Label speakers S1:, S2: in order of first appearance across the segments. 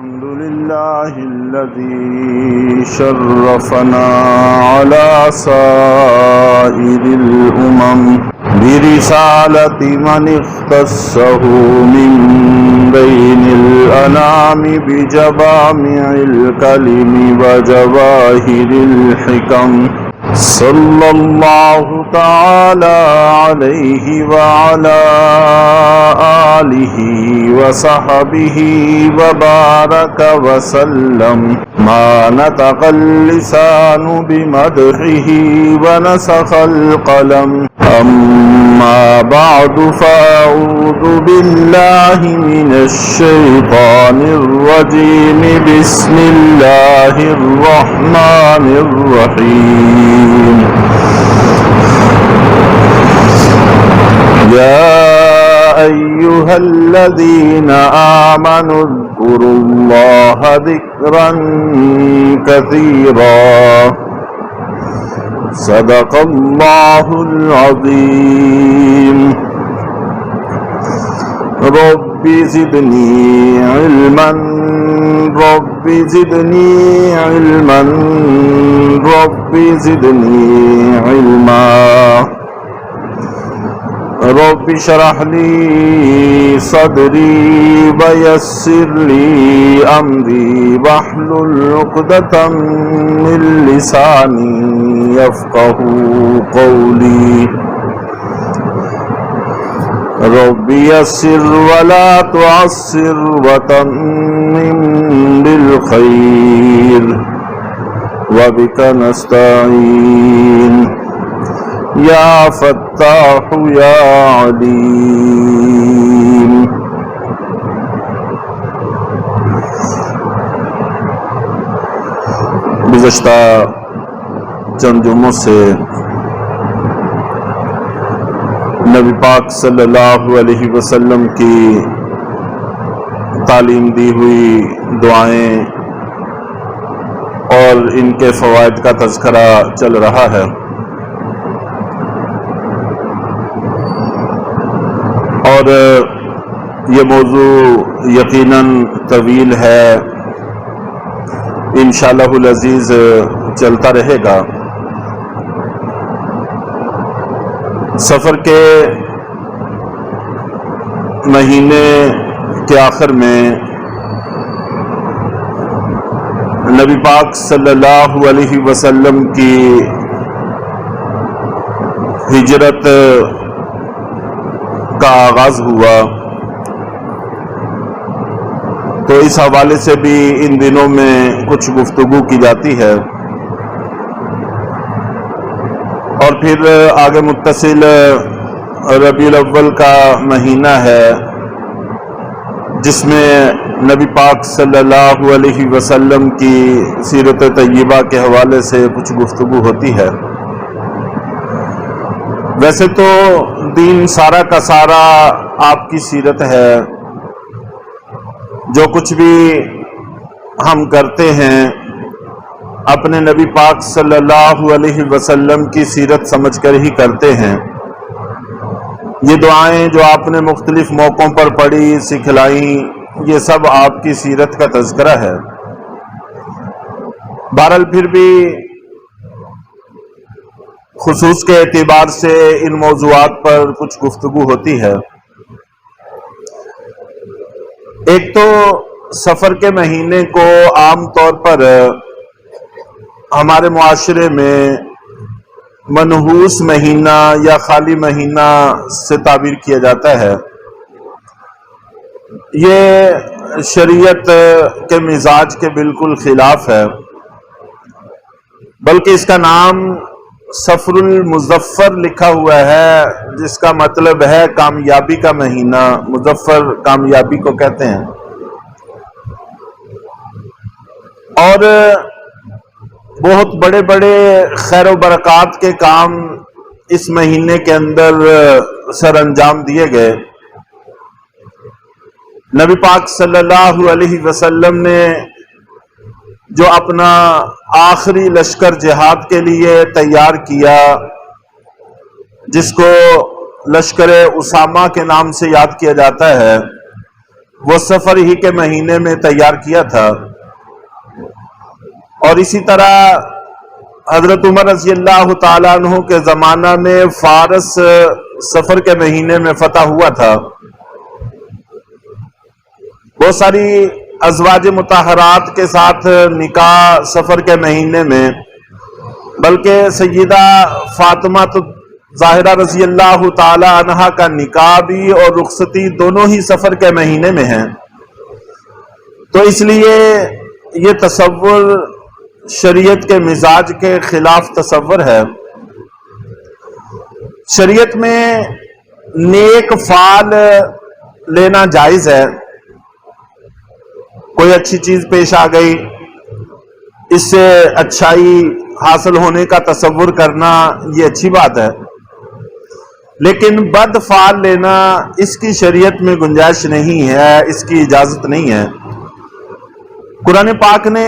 S1: الحمد لله الذي شرفنا على سائر الأمم برسالة من اختصه من بين الأنام بجوامع الكلم وجواهر الحكم صلى الله تعالى عليه وعلى آله وصحبه وبارك وسلم ما نطق اللسان بمدحه ونسخ القلم أما بعد فأعوذ بالله من الشيطان الرجيم بسم الله الرحمن الرحيم يا أيها الذين آمنوا اذكروا الله ذكرا كثيرا صدق الله العظيم رب زدني علما رب زدني علما رب زدني علما رب اشرح لي صدري ويسر لي أمري واحلل عقدة من لساني يفقهوا قولي رب يسر ولا تعسر وتمم بالخير وبك نستعين يا فتاح يا عليم گزشتہ چند جمعوں سے نبی پاک صلی اللہ علیہ وسلم کی تعلیم دی ہوئی دعائیں اور ان کے فوائد کا تذکرہ چل رہا ہے، اور یہ موضوع یقیناً طویل ہے، انشاءاللہ العزیز چلتا رہے گا۔ سفر کے مہینے کے آخر میں نبی پاک صلی اللہ علیہ وسلم کی ہجرت کا آغاز ہوا، تو اس حوالے سے بھی ان دنوں میں کچھ گفتگو کی جاتی ہے، اور پھر آگے متصل ربیع الاول کا مہینہ ہے جس میں نبی پاک صلی اللہ علیہ وسلم کی سیرت طیبہ کے حوالے سے کچھ گفتگو ہوتی ہے۔ ویسے تو دین سارا کا سارا آپ کی سیرت ہے، جو کچھ بھی ہم کرتے ہیں اپنے نبی پاک صلی اللہ علیہ وسلم کی سیرت سمجھ کر ہی کرتے ہیں۔ یہ دعائیں جو آپ نے مختلف موقعوں پر پڑھی سکھلائیں، یہ سب آپ کی سیرت کا تذکرہ ہے۔ بہرحال پھر بھی خصوص کے اعتبار سے ان موضوعات پر کچھ گفتگو ہوتی ہے۔ ایک تو سفر کے مہینے کو عام طور پر ہمارے معاشرے میں منحوس مہینہ یا خالی مہینہ سے تعبیر کیا جاتا ہے۔ یہ شریعت کے مزاج کے بالکل خلاف ہے، بلکہ اس کا نام سفر المظفر لکھا ہوا ہے، جس کا مطلب ہے کامیابی کا مہینہ۔ مظفر کامیابی کو کہتے ہیں، اور بہت بڑے بڑے خیر و برکات کے کام اس مہینے کے اندر سر انجام دیے گئے۔ نبی پاک صلی اللہ علیہ وسلم نے جو اپنا آخری لشکر جہاد کے لیے تیار کیا، جس کو لشکر اسامہ کے نام سے یاد کیا جاتا ہے، وہ سفر ہی کے مہینے میں تیار کیا تھا، اور اسی طرح حضرت عمر رضی اللہ تعالیٰ عنہ کے زمانہ میں فارس سفر کے مہینے میں فتح ہوا تھا۔ بہت ساری ازواج مطہرات کے ساتھ نکاح سفر کے مہینے میں، بلکہ سیدہ فاطمہ ظاہرہ رضی اللہ تعالی عنہا کا نکاح بھی اور رخصتی دونوں ہی سفر کے مہینے میں ہیں۔ تو اس لیے یہ تصور شریعت کے مزاج کے خلاف تصور ہے۔ شریعت میں نیک فعل لینا جائز ہے، کوئی اچھی چیز پیش آ گئی، اس سے اچھائی حاصل ہونے کا تصور کرنا یہ اچھی بات ہے، لیکن بد فعل لینا اس کی شریعت میں گنجائش نہیں ہے، اس کی اجازت نہیں ہے۔ قرآن پاک نے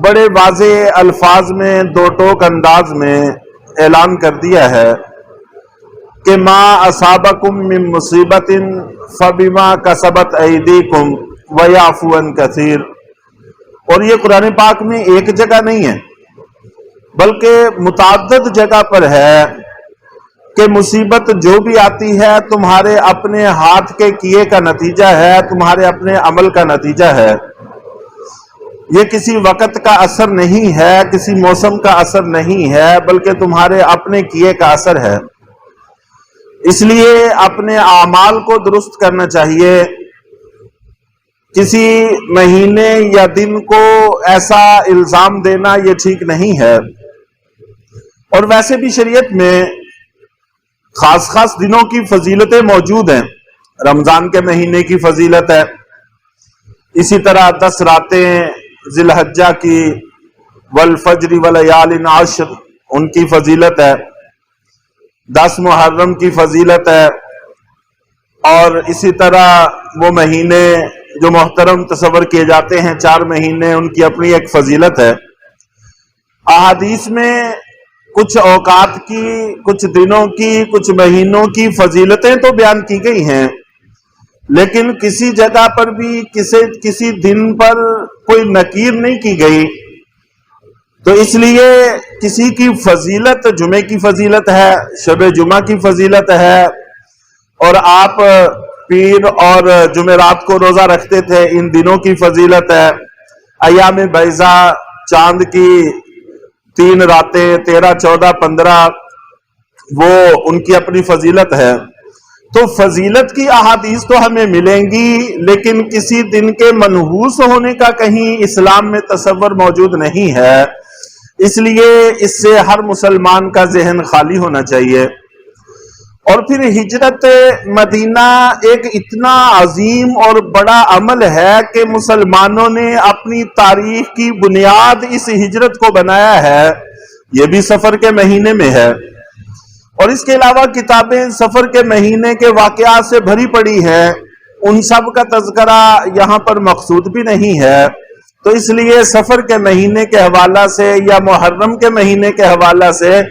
S1: بڑے واضح الفاظ میں دو ٹوک انداز میں اعلان کر دیا ہے کہ ما اصابکم من مصیبت فبما کسبت ایدیکم ویعفو عن کثیر، اور یہ قرآن پاک میں ایک جگہ نہیں ہے بلکہ متعدد جگہ پر ہے کہ مصیبت جو بھی آتی ہے تمہارے اپنے ہاتھ کے کیے کا نتیجہ ہے، تمہارے اپنے عمل کا نتیجہ ہے، یہ کسی وقت کا اثر نہیں ہے، کسی موسم کا اثر نہیں ہے، بلکہ تمہارے اپنے کیے کا اثر ہے۔ اس لیے اپنے اعمال کو درست کرنا چاہیے، کسی مہینے یا دن کو ایسا الزام دینا یہ ٹھیک نہیں ہے۔ اور ویسے بھی شریعت میں خاص خاص دنوں کی فضیلتیں موجود ہیں۔ رمضان کے مہینے کی فضیلت ہے، اسی طرح 10 راتیں ذی الحجہ کی، والفجر ولیال عشر ان کی فضیلت ہے، 10 محرم کی فضیلت ہے، اور اسی طرح وہ مہینے جو محترم تصور کیے جاتے ہیں 4 مہینے، ان کی اپنی ایک فضیلت ہے۔ احادیث میں کچھ اوقات کی، کچھ دنوں کی، کچھ مہینوں کی فضیلتیں تو بیان کی گئی ہیں، لیکن کسی جگہ پر بھی کسی دن پر کوئی نکیر نہیں کی گئی۔ تو اس لیے کسی کی فضیلت جمعے کی فضیلت ہے، شب جمعہ کی فضیلت ہے، اور آپ پیر اور جمعرات کو روزہ رکھتے تھے، ان دنوں کی فضیلت ہے۔ ایام بیضا، چاند کی 3 راتیں 13 14 15 وہ ان کی اپنی فضیلت ہے۔ تو فضیلت کی احادیث تو ہمیں ملیں گی، لیکن کسی دن کے منحوس ہونے کا کہیں اسلام میں تصور موجود نہیں ہے، اس لیے اس سے ہر مسلمان کا ذہن خالی ہونا چاہیے۔ اور پھر ہجرت مدینہ ایک اتنا عظیم اور بڑا عمل ہے کہ مسلمانوں نے اپنی تاریخ کی بنیاد اس ہجرت کو بنایا ہے، یہ بھی سفر کے مہینے میں ہے، اور اس کے علاوہ کتابیں سفر کے مہینے کے واقعات سے بھری پڑی ہیں، ان سب کا تذکرہ یہاں پر مقصود بھی نہیں ہے۔ تو اس لیے سفر کے مہینے کے حوالہ سے یا محرم کے مہینے کے حوالہ سے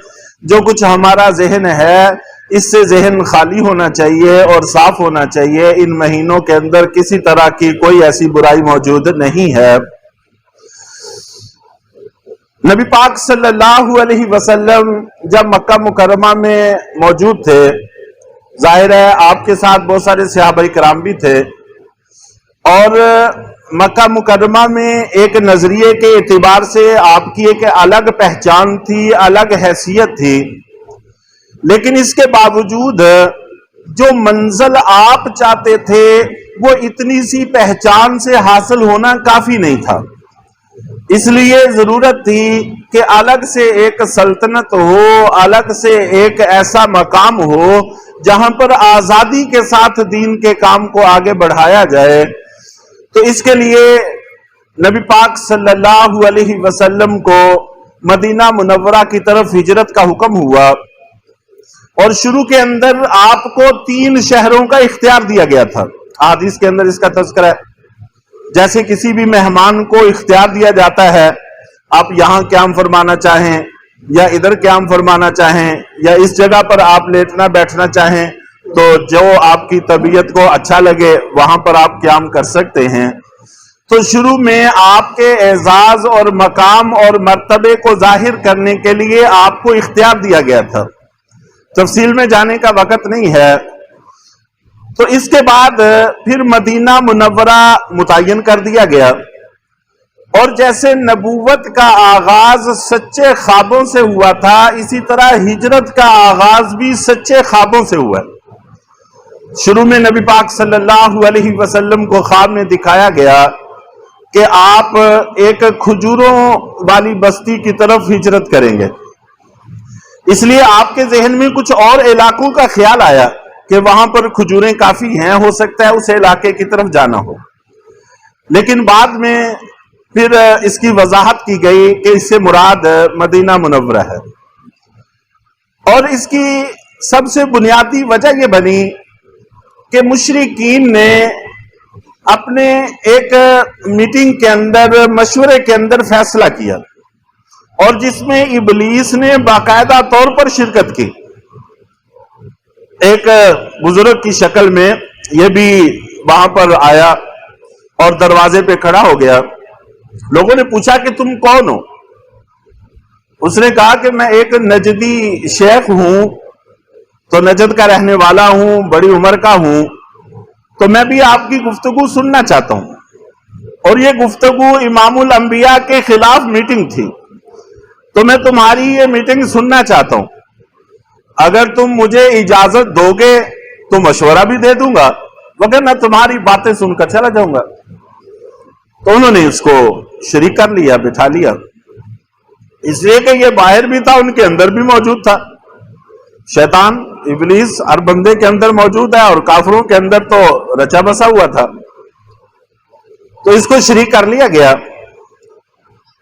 S1: جو کچھ ہمارا ذہن ہے، اس سے ذہن خالی ہونا چاہیے اور صاف ہونا چاہیے۔ ان مہینوں کے اندر کسی طرح کی کوئی ایسی برائی موجود نہیں ہے۔ نبی پاک صلی اللہ علیہ وسلم جب مکہ مکرمہ میں موجود تھے، ظاہر ہے آپ کے ساتھ بہت سارے صحابہ کرام بھی تھے، اور مکہ مکرمہ میں ایک نظریے کے اعتبار سے آپ کی ایک الگ پہچان تھی، الگ حیثیت تھی، لیکن اس کے باوجود جو منزل آپ چاہتے تھے وہ اتنی سی پہچان سے حاصل ہونا کافی نہیں تھا۔ اس لیے ضرورت تھی کہ الگ سے ایک سلطنت ہو، الگ سے ایک ایسا مقام ہو جہاں پر آزادی کے ساتھ دین کے کام کو آگے بڑھایا جائے۔ تو اس کے لیے نبی پاک صلی اللہ علیہ وسلم کو مدینہ منورہ کی طرف ہجرت کا حکم ہوا، اور شروع کے اندر آپ کو 3 شہروں کا اختیار دیا گیا تھا۔ حدیث کے اندر اس کا تذکرہ ہے، جیسے کسی بھی مہمان کو اختیار دیا جاتا ہے، آپ یہاں قیام فرمانا چاہیں یا ادھر قیام فرمانا چاہیں یا اس جگہ پر آپ لیٹنا بیٹھنا چاہیں، تو جو آپ کی طبیعت کو اچھا لگے وہاں پر آپ قیام کر سکتے ہیں۔ تو شروع میں آپ کے اعزاز اور مقام اور مرتبے کو ظاہر کرنے کے لیے آپ کو اختیار دیا گیا تھا، تفصیل میں جانے کا وقت نہیں ہے۔ تو اس کے بعد پھر مدینہ منورہ متعین کر دیا گیا، اور جیسے نبوت کا آغاز سچے خوابوں سے ہوا تھا، اسی طرح ہجرت کا آغاز بھی سچے خوابوں سے ہوا۔ شروع میں نبی پاک صلی اللہ علیہ وسلم کو خواب میں دکھایا گیا کہ آپ ایک کھجوروں والی بستی کی طرف ہجرت کریں گے، اس لیے آپ کے ذہن میں کچھ اور علاقوں کا خیال آیا کہ وہاں پر کھجوریں کافی ہیں، ہو سکتا ہے اس علاقے کی طرف جانا ہو۔ لیکن بعد میں پھر اس کی وضاحت کی گئی کہ اس سے مراد مدینہ منورہ ہے، اور اس کی سب سے بنیادی وجہ یہ بنی کہ مشرکین نے اپنے ایک میٹنگ کے اندر، مشورے کے اندر فیصلہ کیا، اور جس میں ابلیس نے باقاعدہ طور پر شرکت کی، ایک بزرگ کی شکل میں یہ بھی وہاں پر آیا اور دروازے پہ کھڑا ہو گیا۔ لوگوں نے پوچھا کہ تم کون ہو؟ اس نے کہا کہ میں ایک نجدی شیخ ہوں، تو نجد کا رہنے والا ہوں، بڑی عمر کا ہوں، تو میں بھی آپ کی گفتگو سننا چاہتا ہوں۔ اور یہ گفتگو امام الانبیاء کے خلاف میٹنگ تھی، تو میں تمہاری یہ میٹنگ سننا چاہتا ہوں، اگر تم مجھے اجازت دو گے تو مشورہ بھی دے دوں گا، وگرنہ تمہاری باتیں سن کر چلا جاؤں گا۔ تو انہوں نے اس کو شریک کر لیا، بٹھا لیا، اس لیے کہ یہ باہر بھی تھا، ان کے اندر بھی موجود تھا۔ شیطان ابلیس ہر بندے کے اندر موجود ہے، اور کافروں کے اندر تو رچا بسا ہوا تھا، تو اس کو شریک کر لیا گیا۔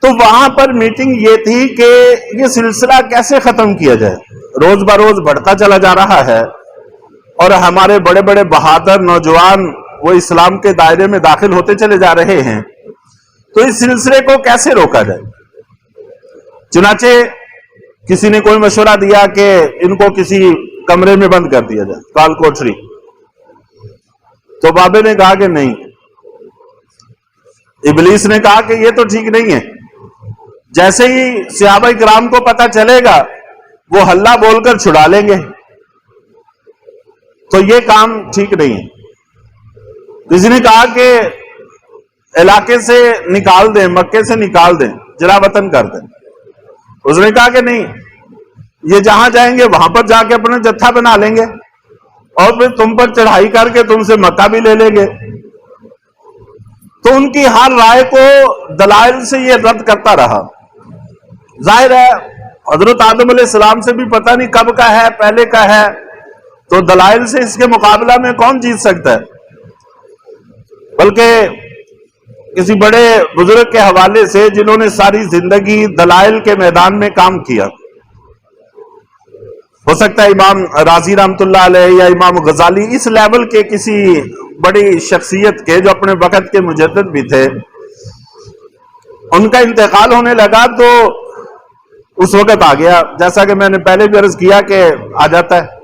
S1: تو وہاں پر میٹنگ یہ تھی کہ یہ سلسلہ کیسے ختم کیا جائے، روز بروز بڑھتا چلا جا رہا ہے، اور ہمارے بڑے بڑے بہادر نوجوان وہ اسلام کے دائرے میں داخل ہوتے چلے جا رہے ہیں، تو اس سلسلے کو کیسے روکا جائے۔ چنانچہ کسی نے کوئی مشورہ دیا کہ ان کو کسی کمرے میں بند کر دیا جائے، کال کوٹری۔ تو بابے نے کہا کہ نہیں، ابلیس نے کہا کہ یہ تو ٹھیک نہیں ہے، جیسے ہی صحابہ کرام کو پتہ چلے گا وہ ہلہ بول کر چھڑا لیں گے، تو یہ کام ٹھیک نہیں ہے۔ کسی نے کہا کہ علاقے سے نکال دیں، مکے سے نکال دیں، جلا وطن کر دیں۔ اس نے کہا کہ نہیں، یہ جہاں جائیں گے وہاں پر جا کے اپنا جتھا بنا لیں گے، اور پھر تم پر چڑھائی کر کے تم سے مکہ بھی لے لیں گے۔ تو ان کی ہر رائے کو دلائل سے یہ رد کرتا رہا۔ ظاہر ہے حضرت آدم علیہ السلام سے بھی پتہ نہیں کب کا ہے، پہلے کا ہے، تو دلائل سے اس کے مقابلہ میں کون جیت سکتا ہے۔ بلکہ کسی بڑے بزرگ کے حوالے سے جنہوں نے ساری زندگی دلائل کے میدان میں کام کیا، ہو سکتا ہے امام رازی رحمۃ اللہ علیہ یا امام غزالی، اس لیول کے کسی بڑی شخصیت کے جو اپنے وقت کے مجدد بھی تھے، ان کا انتقال ہونے لگا تو اس وقت آ گیا، جیسا کہ میں نے پہلے بھی عرض کیا کہ آ جاتا ہے۔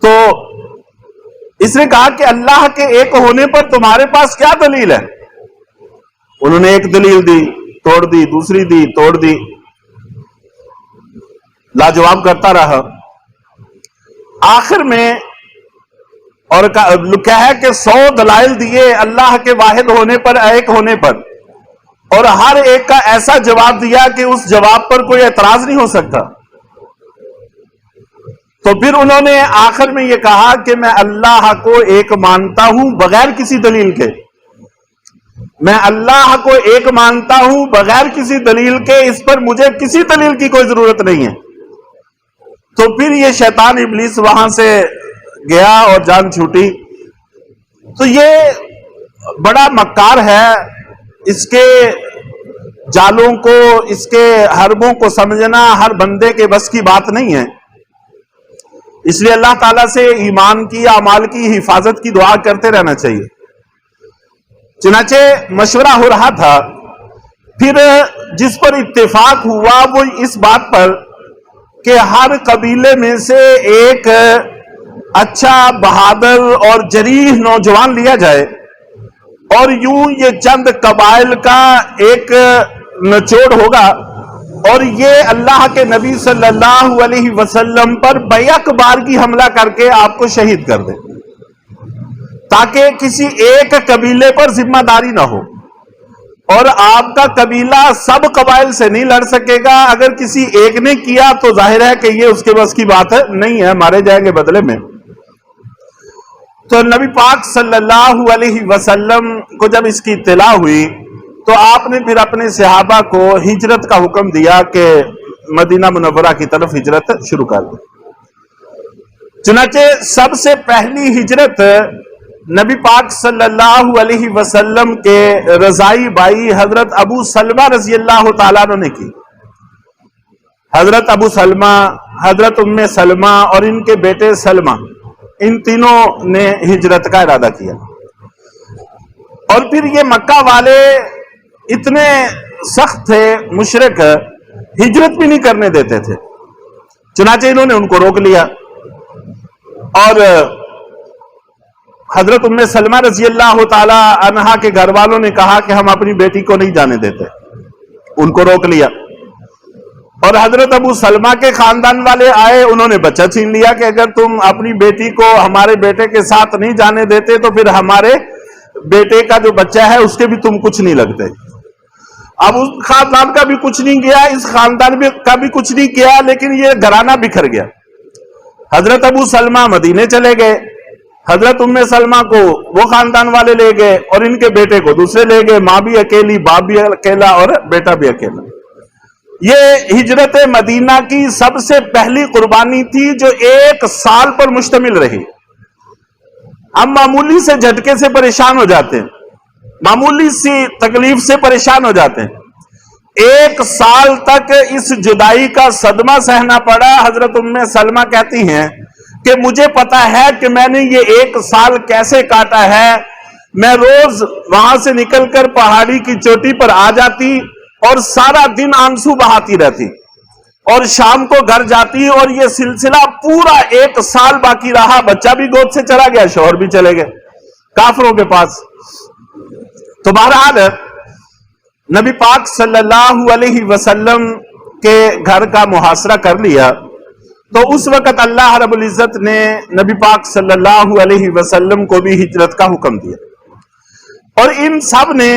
S1: تو اس نے کہا کہ اللہ کے ایک ہونے پر تمہارے پاس کیا دلیل ہے؟ انہوں نے ایک دلیل دی، توڑ دی، دوسری دی، توڑ دی، لاجواب کرتا رہا۔ آخر میں اور کیا ہے کہ 100 دلائل دیے اللہ کے واحد ہونے پر، ایک ہونے پر، اور ہر ایک کا ایسا جواب دیا کہ اس جواب پر کوئی اعتراض نہیں ہو سکتا۔ تو پھر انہوں نے آخر میں یہ کہا کہ میں اللہ کو ایک مانتا ہوں بغیر کسی دلیل کے، میں اللہ کو ایک مانتا ہوں بغیر کسی دلیل کے، اس پر مجھے کسی دلیل کی کوئی ضرورت نہیں ہے۔ تو پھر یہ شیطان ابلیس وہاں سے گیا اور جان چھوٹی۔ تو یہ بڑا مکار ہے، اس کے جالوں کو، اس کے حربوں کو سمجھنا ہر بندے کے بس کی بات نہیں ہے۔ اس لیے اللہ تعالیٰ سے ایمان کی، اعمال کی حفاظت کی دعا کرتے رہنا چاہیے۔ چنانچہ مشورہ ہو رہا تھا، پھر جس پر اتفاق ہوا وہ اس بات پر کہ ہر قبیلے میں سے ایک اچھا بہادر اور جریح نوجوان لیا جائے اور یوں یہ چند قبائل کا ایک نچوڑ ہوگا اور یہ اللہ کے نبی صلی اللہ علیہ وسلم پر بیک بارگی حملہ کر کے آپ کو شہید کر دے، تاکہ کسی ایک قبیلے پر ذمہ داری نہ ہو، اور آپ کا قبیلہ سب قبائل سے نہیں لڑ سکے گا۔ اگر کسی ایک نے کیا تو ظاہر ہے کہ یہ اس کے بس کی بات نہیں ہے، مارے جائیں گے بدلے میں۔ تو نبی پاک صلی اللہ علیہ وسلم کو جب اس کی اطلاع ہوئی تو آپ نے پھر اپنے صحابہ کو ہجرت کا حکم دیا کہ مدینہ منورہ کی طرف ہجرت شروع کر دیں۔ چنانچہ سب سے پہلی ہجرت نبی پاک صلی اللہ علیہ وسلم کے رضائی بھائی حضرت ابو سلمہ رضی اللہ تعالیٰ عنہ نے کی۔ حضرت ابو سلمہ، حضرت ام سلمہ اور ان کے بیٹے سلمہ، ان تینوں نے ہجرت کا ارادہ کیا۔ اور پھر یہ مکہ والے اتنے سخت تھے، مشرک، ہجرت بھی نہیں کرنے دیتے تھے، چنانچہ انہوں نے ان کو روک لیا۔ اور حضرت ام سلمہ رضی اللہ تعالی عنہا کے گھر والوں نے کہا کہ ہم اپنی بیٹی کو نہیں جانے دیتے، ان کو روک لیا۔ اور حضرت ابو سلمہ کے خاندان والے آئے، انہوں نے بچہ چھین لیا کہ اگر تم اپنی بیٹی کو ہمارے بیٹے کے ساتھ نہیں جانے دیتے تو پھر ہمارے بیٹے کا جو بچہ ہے اس کے بھی تم کچھ نہیں لگتے۔ اب اس خاندان کا بھی کچھ نہیں گیا، اس خاندان کا بھی کچھ نہیں کیا، لیکن یہ گھرانہ بکھر گیا۔ حضرت ابو سلمہ مدینے چلے گئے، حضرت ام سلمہ کو وہ خاندان والے لے گئے اور ان کے بیٹے کو دوسرے لے گئے، ماں بھی اکیلی، باپ بھی اکیلا اور بیٹا بھی اکیلا۔ یہ ہجرت مدینہ کی سب سے پہلی قربانی تھی جو 1 سال پر مشتمل رہی۔ ہم معمولی سے جھٹکے سے پریشان ہو جاتے ہیں، معمولی سی تکلیف سے پریشان ہو جاتے ہیں، 1 سال تک اس جدائی کا صدمہ سہنا پڑا۔ حضرت ام سلمہ کہتی ہیں کہ مجھے پتا ہے کہ میں نے یہ 1 سال کیسے کاٹا ہے۔ میں روز وہاں سے نکل کر پہاڑی کی چوٹی پر آ جاتی اور سارا دن آنسو بہاتی رہتی، اور شام کو گھر جاتی، اور یہ سلسلہ پورا 1 سال باقی رہا۔ بچہ بھی گود سے چلا گیا، شوہر بھی چلے گئے کافروں کے پاس۔ تو بہرحال نبی پاک صلی اللہ علیہ وسلم کے گھر کا محاصرہ کر لیا۔ تو اس وقت اللہ رب العزت نے نبی پاک صلی اللہ علیہ وسلم کو بھی ہجرت کا حکم دیا، اور ان سب نے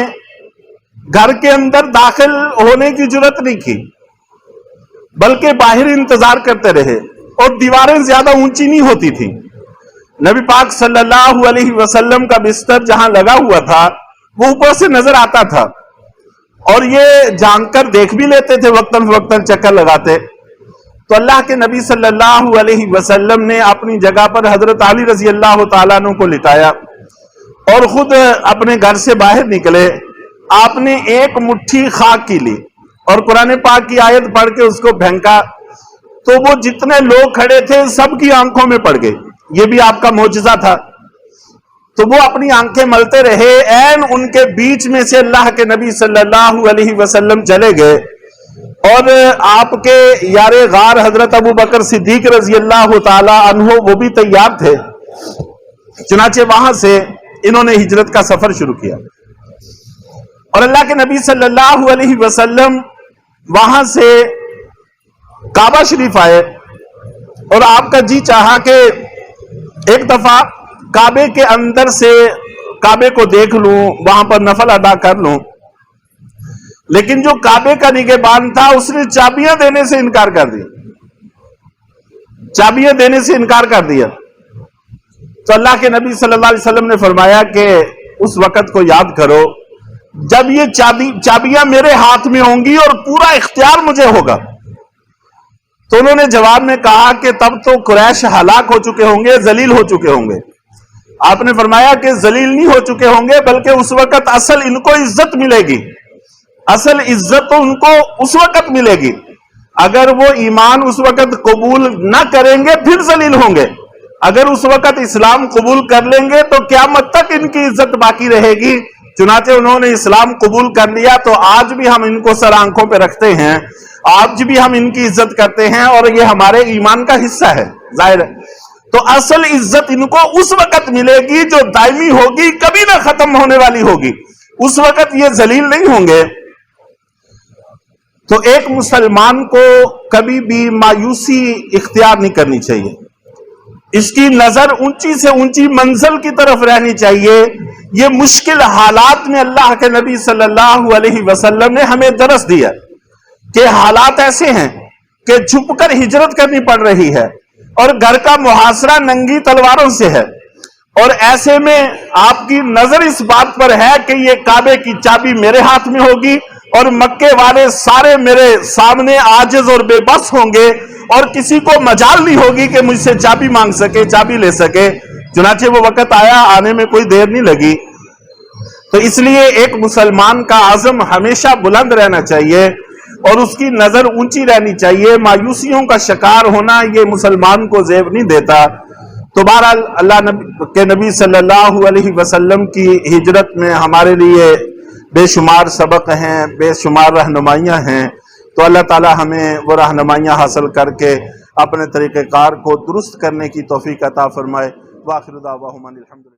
S1: گھر کے اندر داخل ہونے کی جرات نہیں کی، بلکہ باہر انتظار کرتے رہے، اور دیواریں زیادہ اونچی نہیں ہوتی تھیں۔ نبی پاک صلی اللہ علیہ وسلم کا بستر جہاں لگا ہوا تھا وہ اوپر سے نظر آتا تھا، اور یہ جان کر دیکھ بھی لیتے تھے، وقتاً فوقتاً چکر لگاتے۔ تو اللہ کے نبی صلی اللہ علیہ وسلم نے اپنی جگہ پر حضرت علی رضی اللہ تعالیٰ عنہ کو لٹایا اور خود اپنے گھر سے باہر نکلے۔ آپ نے 1 مٹھی خاک کی لی اور قرآن پاک کی آیت پڑھ کے اس کو پھینکا، تو وہ جتنے لوگ کھڑے تھے سب کی آنکھوں میں پڑ گئی۔ یہ بھی آپ کا معجزہ تھا۔ تو وہ اپنی آنکھیں ملتے رہے، عین ان کے بیچ میں سے اللہ کے نبی صلی اللہ علیہ وسلم چلے گئے، اور آپ کے یار غار حضرت ابو بکر صدیق رضی اللہ تعالی عنہ وہ بھی تیار تھے۔ چنانچہ وہاں سے انہوں نے ہجرت کا سفر شروع کیا، اور اللہ کے نبی صلی اللہ علیہ وسلم وہاں سے کعبہ شریف آئے، اور آپ کا جی چاہا کہ ایک دفعہ کعبے کے اندر سے کعبے کو دیکھ لوں، وہاں پر نفل ادا کر لوں، لیکن جو کعبے کا نگہبان تھا اس نے چابیاں دینے سے انکار کر دیا، چابیاں دینے سے انکار کر دیا۔ تو اللہ کے نبی صلی اللہ علیہ وسلم نے فرمایا کہ اس وقت کو یاد کرو جب یہ چابیاں میرے ہاتھ میں ہوں گی اور پورا اختیار مجھے ہوگا۔ تو انہوں نے جواب میں کہا کہ تب تو قریش ہلاک ہو چکے ہوں گے، ذلیل ہو چکے ہوں گے۔ آپ نے فرمایا کہ ذلیل نہیں ہو چکے ہوں گے، بلکہ اس وقت اصل ان کو عزت ملے گی، اصل عزت تو ان کو اس وقت ملے گی۔ اگر وہ ایمان اس وقت قبول نہ کریں گے پھر ذلیل ہوں گے، اگر اس وقت اسلام قبول کر لیں گے تو قیامت تک ان کی عزت باقی رہے گی۔ چنانچہ انہوں نے اسلام قبول کر لیا، تو آج بھی ہم ان کو سر آنکھوں پہ رکھتے ہیں۔ آج بھی ہم ان کی عزت کرتے ہیں اور یہ ہمارے ایمان کا حصہ ہے، ظاہر ہے۔ تو اصل عزت ان کو اس وقت ملے گی جو دائمی ہوگی، کبھی نہ ختم ہونے والی ہوگی، اس وقت یہ ذلیل نہیں ہوں گے۔ تو ایک مسلمان کو کبھی بھی مایوسی اختیار نہیں کرنی چاہیے، اس کی نظر اونچی سے اونچی منزل کی طرف رہنی چاہیے۔ یہ مشکل حالات میں اللہ کے نبی صلی اللہ علیہ وسلم نے ہمیں درس دیا کہ حالات ایسے ہیں کہ چھپ کر ہجرت کرنی پڑ رہی ہے اور گھر کا محاصرہ ننگی تلواروں سے ہے، اور ایسے میں آپ کی نظر اس بات پر ہے کہ یہ کعبے کی چابی میرے ہاتھ میں ہوگی اور مکے والے سارے میرے سامنے عاجز اور بے بس ہوں گے، اور کسی کو مجال نہیں ہوگی کہ مجھ سے چابی مانگ سکے، چابی لے سکے۔ چنانچہ وہ وقت آیا، آنے میں کوئی دیر نہیں لگی۔ تو اس لیے ایک مسلمان کا عزم ہمیشہ بلند رہنا چاہیے اور اس کی نظر اونچی رہنی چاہیے۔ مایوسیوں کا شکار ہونا یہ مسلمان کو زیب نہیں دیتا۔ تو بہرحال اللہ کے نبی صلی اللہ علیہ وسلم کی ہجرت میں ہمارے لیے بے شمار سبق ہیں، بے شمار رہنمائیاں ہیں۔ تو اللہ تعالی ہمیں وہ رہنمائیاں حاصل کر کے اپنے طریقہ کار کو درست کرنے کی توفیق عطا فرمائے۔ وآخر دعواہم ان الحمدللہ۔